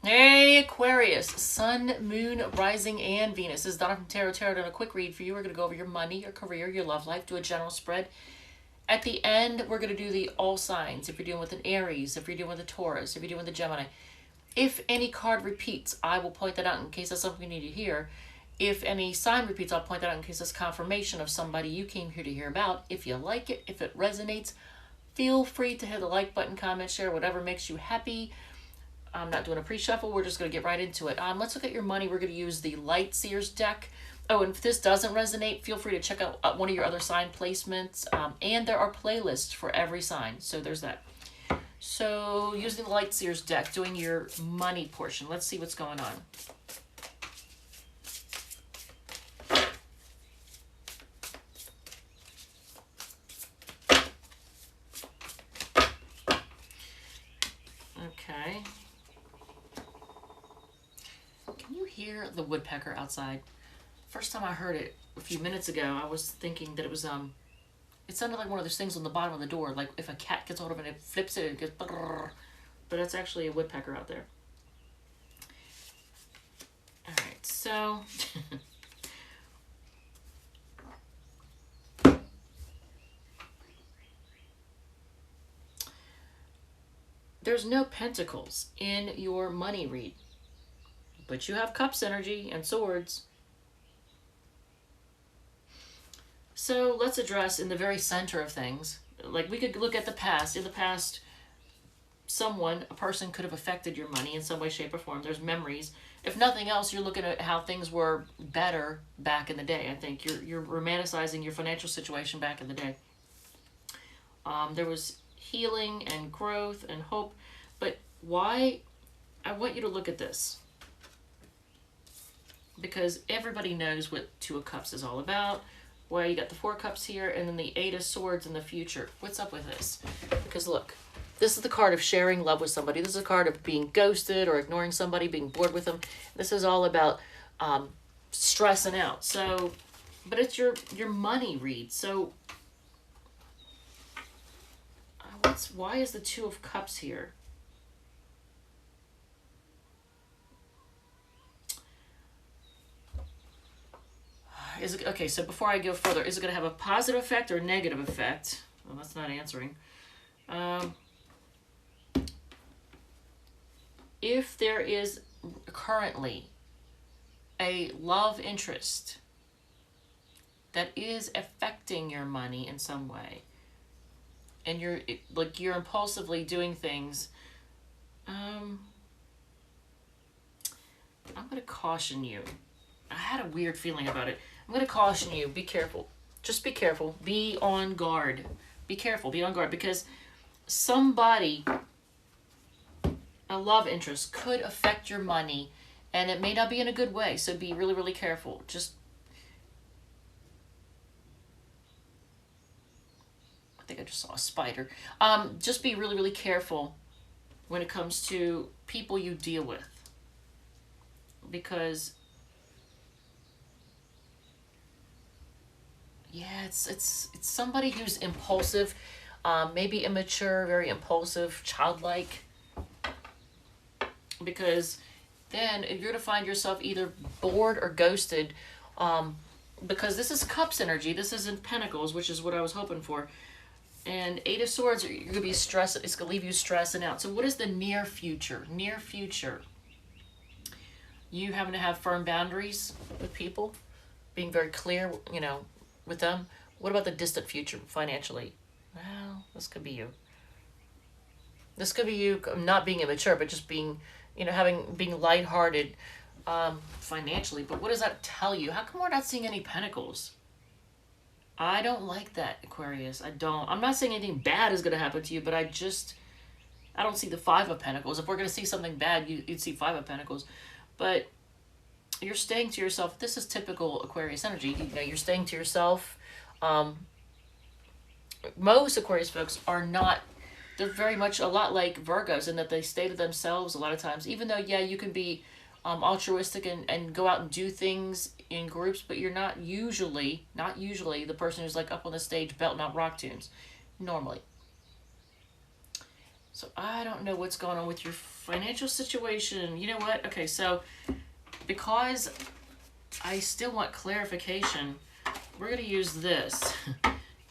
Hey, Aquarius, Sun, Moon, Rising, and Venus. This is Donna from Tarot doing a quick read for you. We're going to go over your money, your career, your love life, do a general spread. At the end, we're going to do the all signs. If you're dealing with an Aries, if you're dealing with a Taurus, if you're dealing with a Gemini. If any card repeats, I will point that out in case that's something you need to hear. If any sign repeats, I'll point that out in case it's confirmation of somebody you came here to hear about. If you like it, if it resonates, feel free to hit the like button, comment, share, whatever makes you happy. I'm not doing a pre-shuffle. We're just going to get right into it. Let's look at your money. We're going to use the Light Seers deck. Oh, and if this doesn't resonate, feel free to check out one of your other sign placements. And there are playlists for every sign. So there's that. So using the Light Seers deck, doing your money portion. Let's see what's going on. Okay. Can you hear the woodpecker outside? First time I heard it a few minutes ago, I was thinking that it was it sounded like one of those things on the bottom of the door, like if a cat gets hold of it and it flips it, it goes brrr. But it's actually a woodpecker out there. Alright, so there's no pentacles in your money read. But you have cups energy and swords. So let's address in the very center of things. Like we could look at the past. In the past, a person could have affected your money in some way, shape, or form. There's memories. If nothing else, you're looking at how things were better back in the day. I think you're romanticizing your financial situation back in the day. There was healing and growth and hope. But why? I want you to look at this. Because everybody knows what Two of Cups is all about. Well, you got the Four Cups here, and then the Eight of Swords in the future. What's up with this? Because look, this is the card of sharing love with somebody. This is a card of being ghosted or ignoring somebody, being bored with them. This is all about stressing out. So, but it's your money read. So, why is the Two of Cups here? Is it, okay, so before I go further, is it going to have a positive effect or a negative effect? Well, that's not answering. If there is currently a love interest that is affecting your money in some way, and you're impulsively doing things, I'm going to caution you. I had a weird feeling about it. I'm going to caution you, be careful. Just be careful. Be on guard. Be careful. Be on guard because somebody, a love interest, could affect your money and it may not be in a good way. So be really, really careful. I think I just saw a spider. Just be really, really careful when it comes to people you deal with. Because yeah, it's somebody who's impulsive, maybe immature, very impulsive, childlike. Because then you're going to find yourself either bored or ghosted, because this is Cups energy. This isn't Pentacles, which is what I was hoping for. And Eight of Swords, you're going to be stressed. It's going to leave you stressing out. So what is the near future? Near future. You having to have firm boundaries with people, being very clear, with them. What about the distant future financially? Well, this could be you. This could be you not being immature, but just being, being lighthearted financially. But what does that tell you? How come we're not seeing any Pentacles? I don't like that, Aquarius. I don't. I'm not saying anything bad is going to happen to you, but I don't see the Five of Pentacles. If we're going to see something bad, you'd see Five of Pentacles. But you're staying to yourself. This is typical Aquarius energy. You're staying to yourself. Most Aquarius folks are not, they're very much a lot like Virgos in that they stay to themselves a lot of times. Even though, yeah, you can be altruistic and go out and do things in groups, but you're not usually the person who's like up on the stage belting out rock tunes, normally. So I don't know what's going on with your financial situation. You know what? Okay, so because I still want clarification, we're going to use this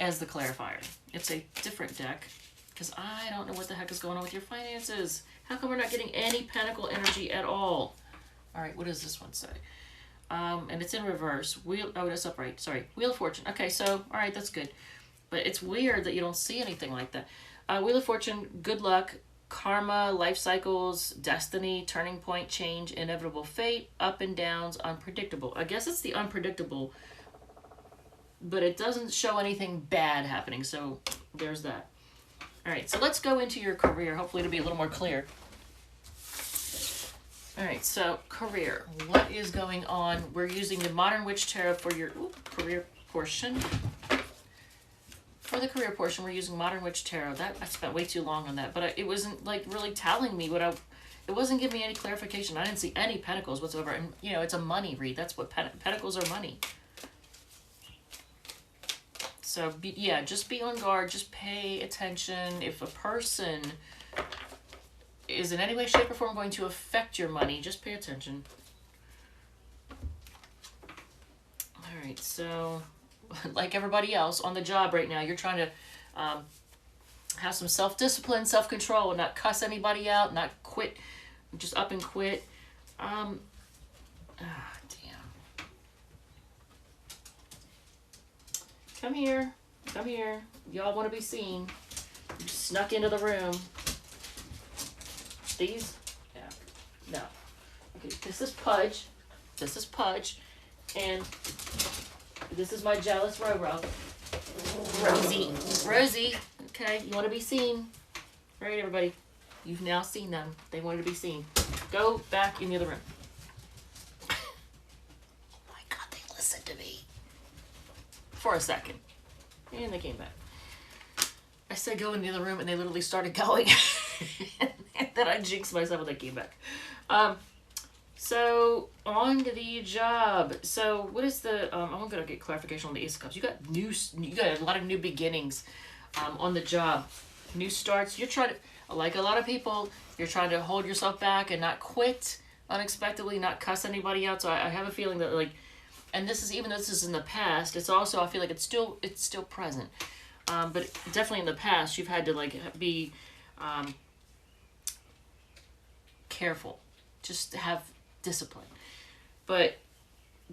as the clarifier. It's a different deck because I don't know what the heck is going on with your finances. How come we're not getting any pentacle energy at all? All right, what does this one say? And it's in reverse. Wheel. Oh, that's upright. Sorry. Wheel of Fortune. Okay, so, all right, that's good. But it's weird that you don't see anything like that. Wheel of Fortune, good luck, karma, life cycles, destiny, turning point, change, inevitable fate, up and downs, unpredictable. I guess it's the unpredictable, but it doesn't show anything bad happening, so there's that. All right, so let's go into your career. Hopefully it'll be a little more clear. All right, so career. What is going on? We're using the Modern Witch Tarot for your career portion. For the career portion, we're using Modern Witch Tarot. That I spent way too long on that, but it wasn't like really telling me what it wasn't giving me any clarification. I didn't see any pentacles whatsoever, and you know it's a money read. That's what pentacles are, money. So yeah, just be on guard. Just pay attention. If a person is in any way, shape, or form going to affect your money, just pay attention. All right, so like everybody else on the job right now, you're trying to have some self-discipline, self-control, and not cuss anybody out, not quit, just up and quit. Damn. Come here. Come here. Y'all want to be seen. You snuck into the room. These? Yeah. No. Okay, this is Pudge. This is Pudge. And this is my jealous Roro. Rosie. Rosie. Okay, you want to be seen? All right, everybody. You've now seen them. They wanted to be seen. Go back in the other room. Oh my God, they listened to me. For a second. And they came back. I said go in the other room, and they literally started going. And then I jinxed myself when they came back. So on to the job. So what is the? I'm gonna get clarification on the Ace of Cups. You got a lot of new beginnings, on the job, new starts. You're trying to, like a lot of people, you're trying to hold yourself back and not quit unexpectedly, not cuss anybody out. So I have a feeling that like, and this is even though this is in the past, it's also I feel like it's still present. But definitely in the past, you've had to like be careful, just have discipline. But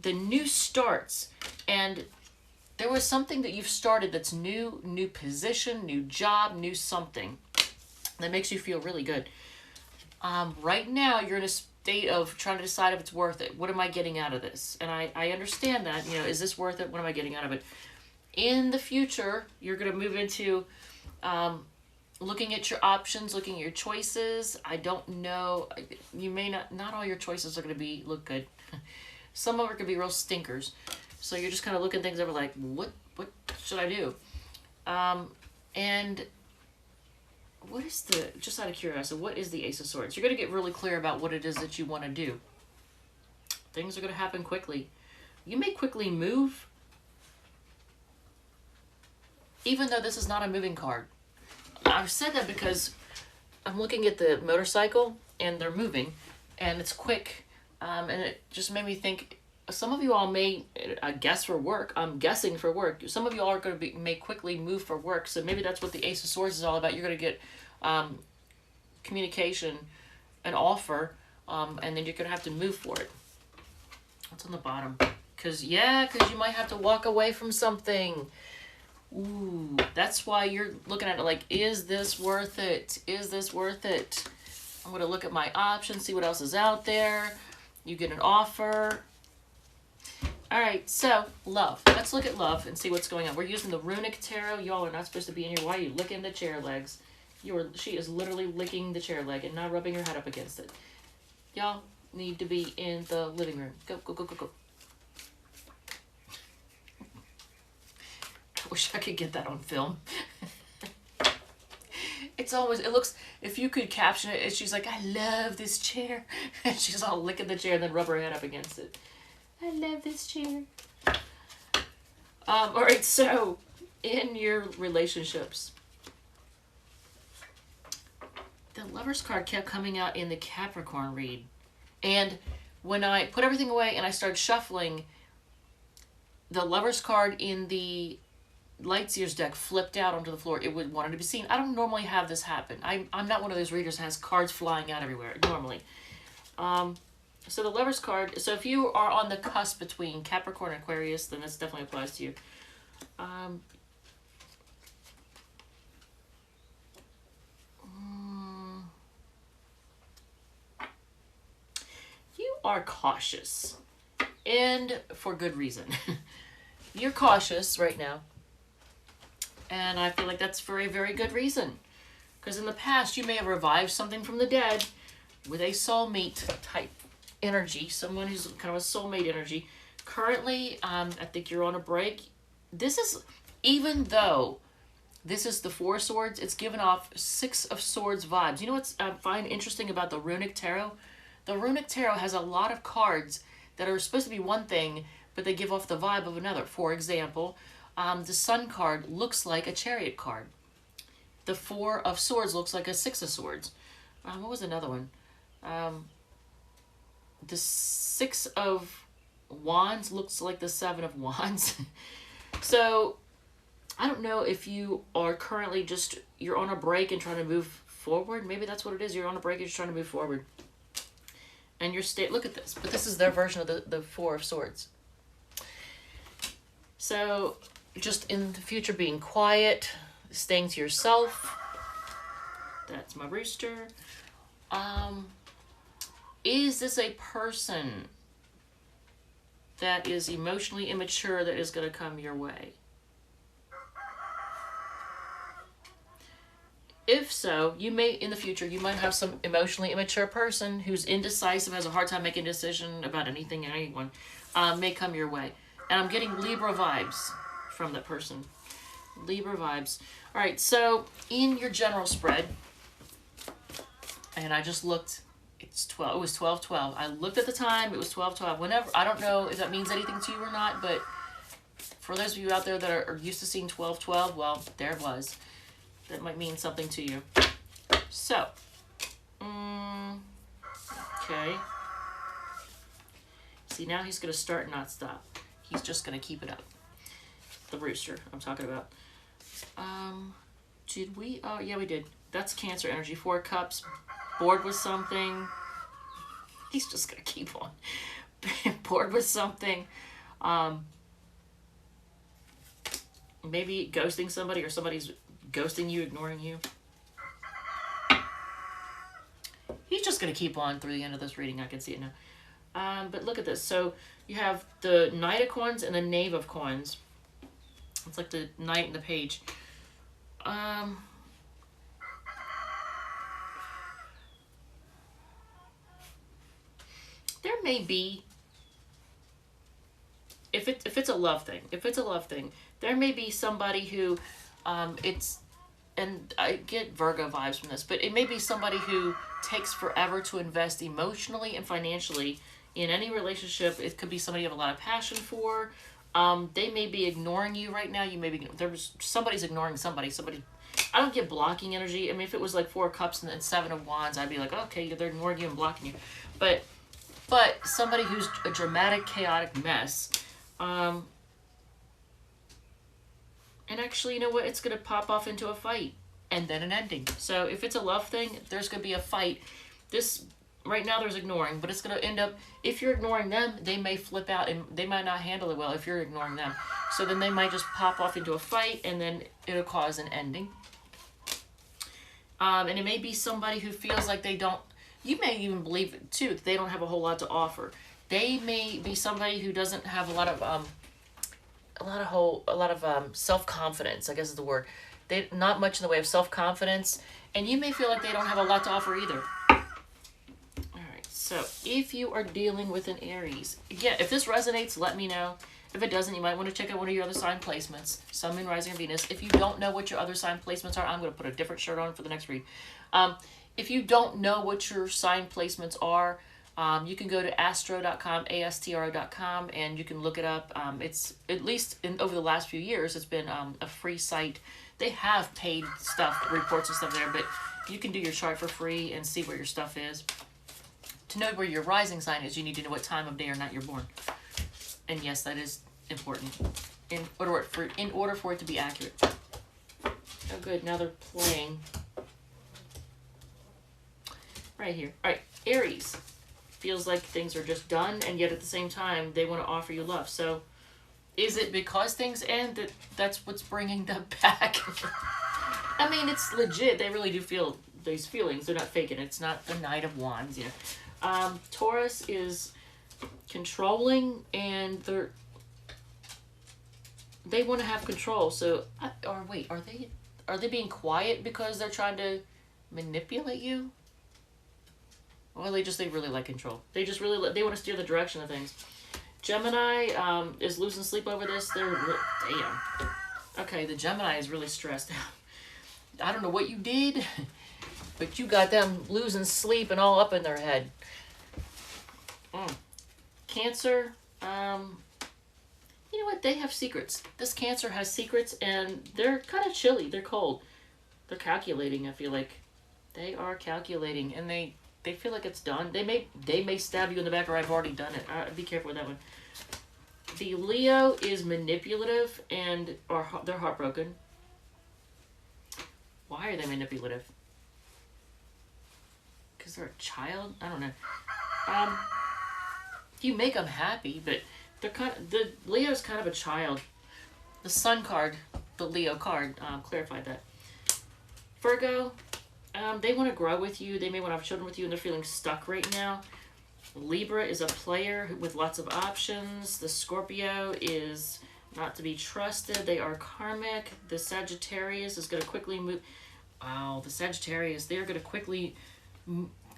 the new starts, and there was something that you've started that's new position, new job, new something that makes you feel really good. Right now you're in a state of trying to decide if it's worth it. What am I getting out of this? And I understand that, is this worth it? What am I getting out of it? In the future, you're going to move into looking at your options, looking at your choices. I don't know. You may not all your choices are going to look good. Some of them are going to be real stinkers. So you're just kind of looking things over like, what should I do? And what is just out of curiosity, what is the Ace of Swords? You're going to get really clear about what it is that you want to do. Things are going to happen quickly. You may quickly move, even though this is not a moving card. I've said that because I'm looking at the motorcycle and they're moving and it's quick. And it just made me think, some of you all may guess for work. I'm guessing for work. Some of you all are going to may quickly move for work. So maybe that's what the Ace of Swords is all about. You're going to get communication, an offer, and then you're going to have to move for it. What's on the bottom? Because you might have to walk away from something. Ooh, that's why you're looking at it like, is this worth it? Is this worth it? I'm going to look at my options, see what else is out there. You get an offer. All right, so love. Let's look at love and see what's going on. We're using the Runic Tarot. Y'all are not supposed to be in here. Why are you licking the chair legs? She is literally licking the chair leg and not rubbing her head up against it. Y'all need to be in the living room. Go, go, go, go, go. I wish I could get that on film. It looks, if you could caption it, she's like, I love this chair. And she's all licking the chair and then rub her head up against it. I love this chair. All right, so in your relationships, the Lovers card kept coming out in the Capricorn read. And when I put everything away and I started shuffling, the Lovers card in the Lightseer's deck flipped out onto the floor. It wanted to be seen. I don't normally have this happen. I'm not one of those readers that has cards flying out everywhere, normally. So the Lovers card, so if you are on the cusp between Capricorn and Aquarius, then this definitely applies to you. You are cautious, and for good reason. You're cautious right now, and I feel like that's for a very good reason. Because in the past, you may have revived something from the dead with a soulmate type energy, someone who's kind of a soulmate energy. Currently, I think you're on a break. This is, even though this is the Four of Swords, it's given off Six of Swords vibes. You know what's I find interesting about the Runic Tarot? The Runic Tarot has a lot of cards that are supposed to be one thing, but they give off the vibe of another. For example, the Sun card looks like a Chariot card. The Four of Swords looks like a Six of Swords. What was another one? The Six of Wands looks like the Seven of Wands. So, I don't know if you are currently just, you're on a break and trying to move forward. Maybe that's what it is. You're on a break and you're trying to move forward. And you're look at this. But this is their version of the Four of Swords. So, just in the future being quiet, staying to yourself. That's my rooster. Is this a person that is emotionally immature that is going to come your way? If so, you may, in the future, you might have some emotionally immature person who's indecisive, has a hard time making a decision about anything and anyone, may come your way. And I'm getting Libra vibes from that person. Libra vibes. All right, so in your general spread, and I just looked, it's 12, it was 12-12. I looked at the time, it was 12-12. Whenever, I don't know if that means anything to you or not, but for those of you out there that are used to seeing 12-12, well, there it was. That might mean something to you. So, okay. See, now he's going to start and not stop. He's just going to keep it up. The rooster I'm talking about. Did we? Oh, yeah, we did. That's Cancer energy. 4 cups. Bored with something. He's just going to keep on. Bored with something. Maybe ghosting somebody, or somebody's ghosting you, ignoring you. He's just going to keep on through the end of this reading. I can see it now. But look at this. So you have the Knight of Coins and the Knave of Coins. It's like the Knight and the Page. There may be, if it's a love thing, there may be somebody who, and I get Virgo vibes from this, but it may be somebody who takes forever to invest emotionally and financially in any relationship. It could be somebody you have a lot of passion for. They may be ignoring you right now. You may be, somebody's ignoring somebody. I don't get blocking energy. I mean, if it was like 4 cups and then 7 of wands, I'd be like, okay, they're ignoring you and blocking you. But somebody who's a dramatic, chaotic mess, and actually, you know what? It's going to pop off into a fight and then an ending. So if it's a love thing, there's going to be a fight. This, right now there's ignoring, but it's going to end up, if you're ignoring them, they may flip out and they might not handle it well if you're ignoring them. So then they might just pop off into a fight and then it'll cause an ending. And it may be somebody who feels like they don't, you may even believe it too, that they don't have a whole lot to offer. They may be somebody who doesn't have a lot of self-confidence, I guess is the word. They not much in the way of self-confidence, and you may feel like they don't have a lot to offer either. All right, so if you are dealing with an Aries, again, if this resonates, let me know. If it doesn't, you might want to check out one of your other sign placements, Sun, Moon, Rising, and Venus. If you don't know what your other sign placements are, I'm going to put a different shirt on for the next read. If you don't know what your sign placements are, you can go to astro.com, astro.com, and you can look it up. It's, at least over the last few years, it's been a free site. They have paid stuff, reports and stuff there, but You can do your chart for free and see where your stuff is. To know where your rising sign is, you need to know what time of day or night you're born. And yes, that is important in order for it to be accurate. Oh, good. Now they're playing right here. All right, Aries. Feels like things are just done, and yet at the same time, they want to offer you love. So, is it because things end that's what's bringing them back? I mean, it's legit. They really do feel these feelings. They're not faking it. It's not the Knight of Wands, you know. Taurus is controlling, and they want to have control. So, or wait, are they being quiet because they're trying to manipulate you? Or they really like control. They just really they want to steer the direction of things. Gemini is losing sleep over this. Damn. Okay, the Gemini is really stressed out. I don't know what you did, but you got them losing sleep and all up in their head. Cancer, you know what? They have secrets. This Cancer has secrets, and they're kind of chilly. They're cold. They're calculating, I feel like. They are calculating, and they feel like it's done. They may stab you in the back, or I've already done it. Be careful with that one. The Leo is manipulative, and they're heartbroken. Why are they manipulative? Because they're a child? I don't know. You make them happy, but the Leo's kind of a child. The Sun card, the Leo card, clarified that. Virgo, they want to grow with you. They may want to have children with you, and they're feeling stuck right now. Libra is a player with lots of options. The Scorpio is not to be trusted. They are karmic. The Sagittarius is going to quickly move. Wow, the Sagittarius, they're going to quickly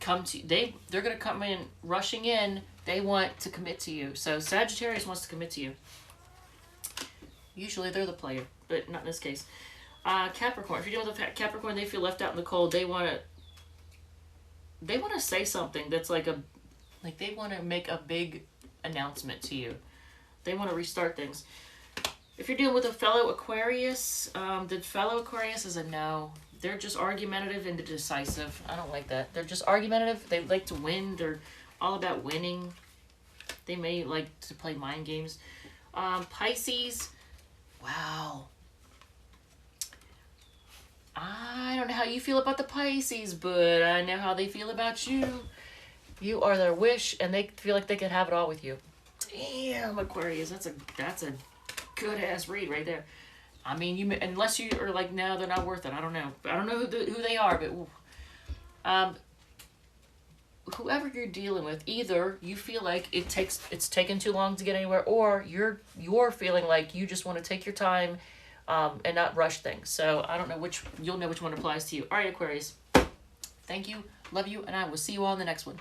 come to you. They're going to come in, rushing in. They want to commit to you. So Sagittarius wants to commit to you. Usually they're the player, but not in this case. Capricorn, if you're dealing with a Capricorn, they feel left out in the cold. They want to say something that's like they want to make a big announcement to you. They want to restart things. If you're dealing with a fellow Aquarius, the fellow Aquarius is a no. They're just argumentative and decisive. I don't like that. They're just argumentative. They like to win. They're all about winning. They may like to play mind games. Pisces, wow. I don't know how you feel about the Pisces, but I know how they feel about you. You are their wish, and they feel like they could have it all with you. Damn, Aquarius, that's a good-ass read right there. I mean, unless you are like, no, they're not worth it. I don't know. I don't know who they are, but whoever you're dealing with, either you feel like it's taken too long to get anywhere, or you're feeling like you just want to take your time and not rush things. So I don't know you'll know which one applies to you. All right, Aquarius. Thank you, love you, and I will see you all in the next one.